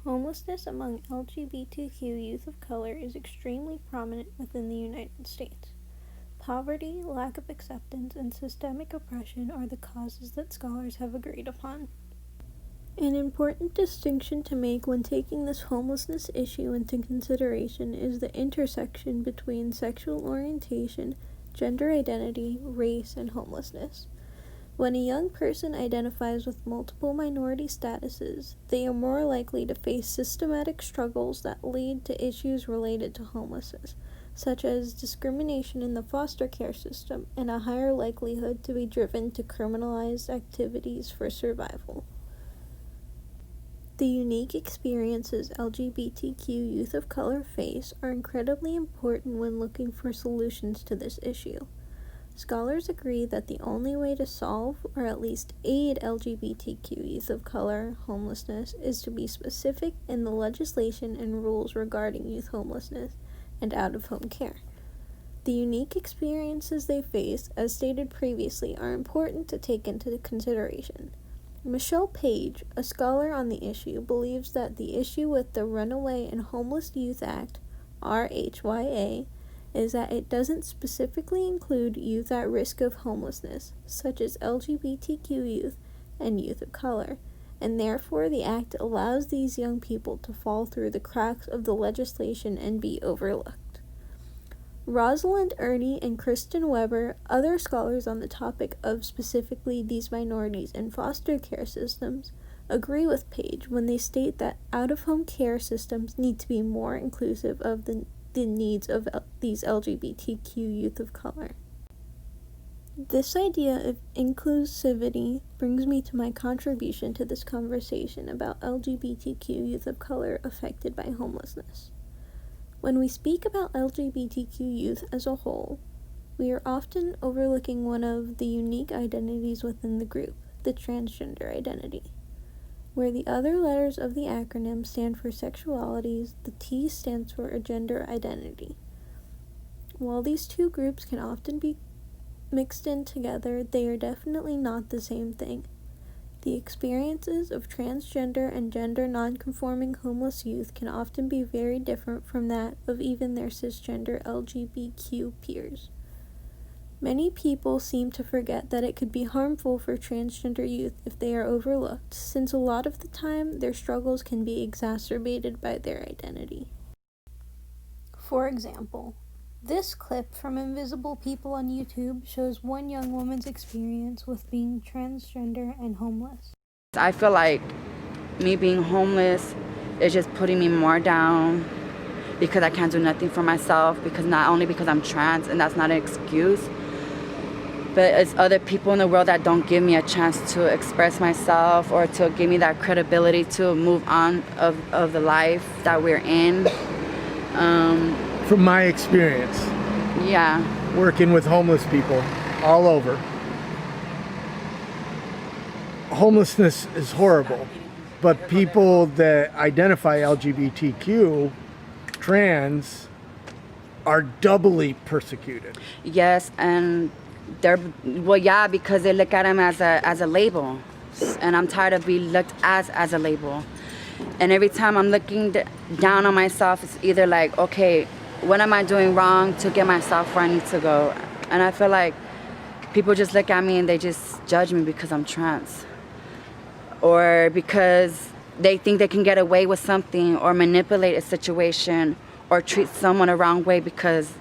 Homelessness among LGBTQ youth of color is extremely prominent within the United States. Poverty, lack of acceptance, and systemic oppression are the causes that scholars have agreed upon. An important distinction to make when taking this homelessness issue into consideration is the intersection between sexual orientation, gender identity, race, and homelessness. When a young person identifies with multiple minority statuses, they are more likely to face systematic struggles that lead to issues related to homelessness, such as discrimination in the foster care system and a higher likelihood to be driven to criminalized activities for survival. The unique experiences LGBTQ youth of color face are incredibly important when looking for solutions to this issue. Scholars agree that the only way to solve, or at least aid LGBTQ youth of color homelessness is to be specific in the legislation and rules regarding youth homelessness and out-of-home care. The unique experiences they face, as stated previously, are important to take into consideration. Michelle Page, a scholar on the issue, believes that the issue with the Runaway and Homeless Youth Act, RHYA, is that it doesn't specifically include youth at risk of homelessness, such as LGBTQ youth and youth of color, and therefore the act allows these young people to fall through the cracks of the legislation and be overlooked. Rosalind Ernie and Kristen Weber, other scholars on the topic of specifically these minorities in foster care systems, agree with Page when they state that out-of-home care systems need to be more inclusive of the needs of these LGBTQ youth of color. This idea of inclusivity brings me to my contribution to this conversation about LGBTQ youth of color affected by homelessness. When we speak about LGBTQ youth as a whole, we are often overlooking one of the unique identities within the group, the transgender identity. Where the other letters of the acronym stand for sexualities, the T stands for a gender identity. While these two groups can often be mixed in together, they are definitely not the same thing. The experiences of transgender and gender nonconforming homeless youth can often be very different from that of even their cisgender LGBTQ peers. Many people seem to forget that it could be harmful for transgender youth if they are overlooked, since a lot of the time their struggles can be exacerbated by their identity. For example, this clip from Invisible People on YouTube shows one young woman's experience with being transgender and homeless. I feel like me being homeless is just putting me more down because I can't do nothing for myself, because not only because I'm trans, and that's not an excuse, but it's other people in the world that don't give me a chance to express myself or to give me that credibility to move on of the life that we're in. From my experience, Yeah. working with homeless people all over, homelessness is horrible, but people that identify LGBTQ, trans, are doubly persecuted. Yes, and because they look at him as a label, and I'm tired of being looked as a label. And every time I'm looking down on myself, it's either like, okay, what am I doing wrong to get myself where I need to go? And I feel like people just look at me and they just judge me because I'm trans, or because they think they can get away with something or manipulate a situation or treat someone a wrong way because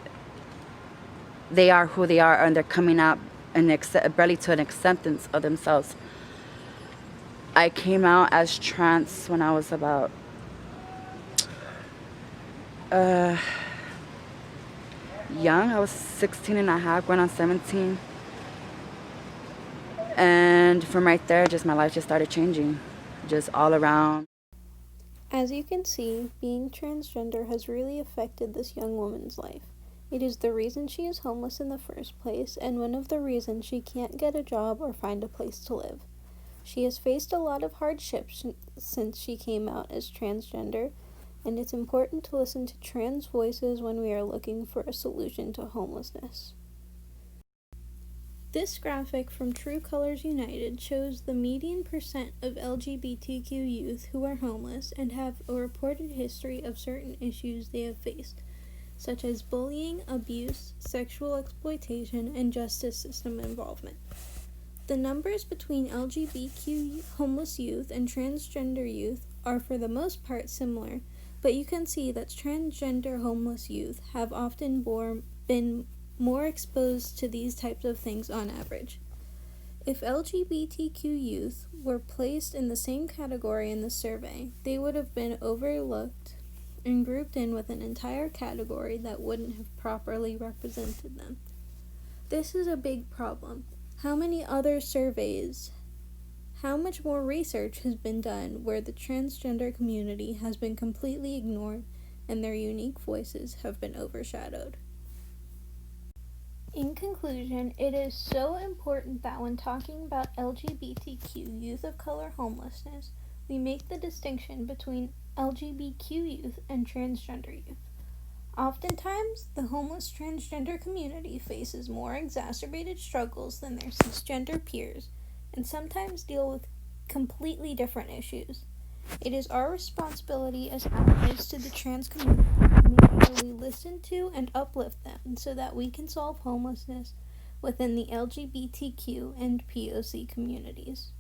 they are who they are and they're coming out and barely to an acceptance of themselves. I came out as trans when I was about young. I was 16 and a half, going on 17. And from right there, just my life just started changing, just all around. As you can see, being transgender has really affected this young woman's life. It is the reason she is homeless in the first place, and one of the reasons she can't get a job or find a place to live. She has faced a lot of hardships since she came out as transgender, and it's important to listen to trans voices when we are looking for a solution to homelessness. This graphic from True Colors United shows the median percent of LGBTQ youth who are homeless and have a reported history of certain issues they have faced, such as bullying, abuse, sexual exploitation, and justice system involvement. The numbers between LGBTQ homeless youth and transgender youth are for the most part similar, but you can see that transgender homeless youth have often been more exposed to these types of things on average. If LGBTQ youth were placed in the same category in the survey, they would have been overlooked and grouped in with an entire category that wouldn't have properly represented them. This is a big problem. How many other surveys, how much more research has been done where the transgender community has been completely ignored and their unique voices have been overshadowed? In conclusion, it is so important that when talking about LGBTQ youth of color homelessness, we make the distinction between LGBTQ youth and transgender youth. Oftentimes, the homeless transgender community faces more exacerbated struggles than their cisgender peers, and sometimes deal with completely different issues. It is our responsibility as allies to the trans community to make sure we listen to and uplift them so that we can solve homelessness within the LGBTQ and POC communities.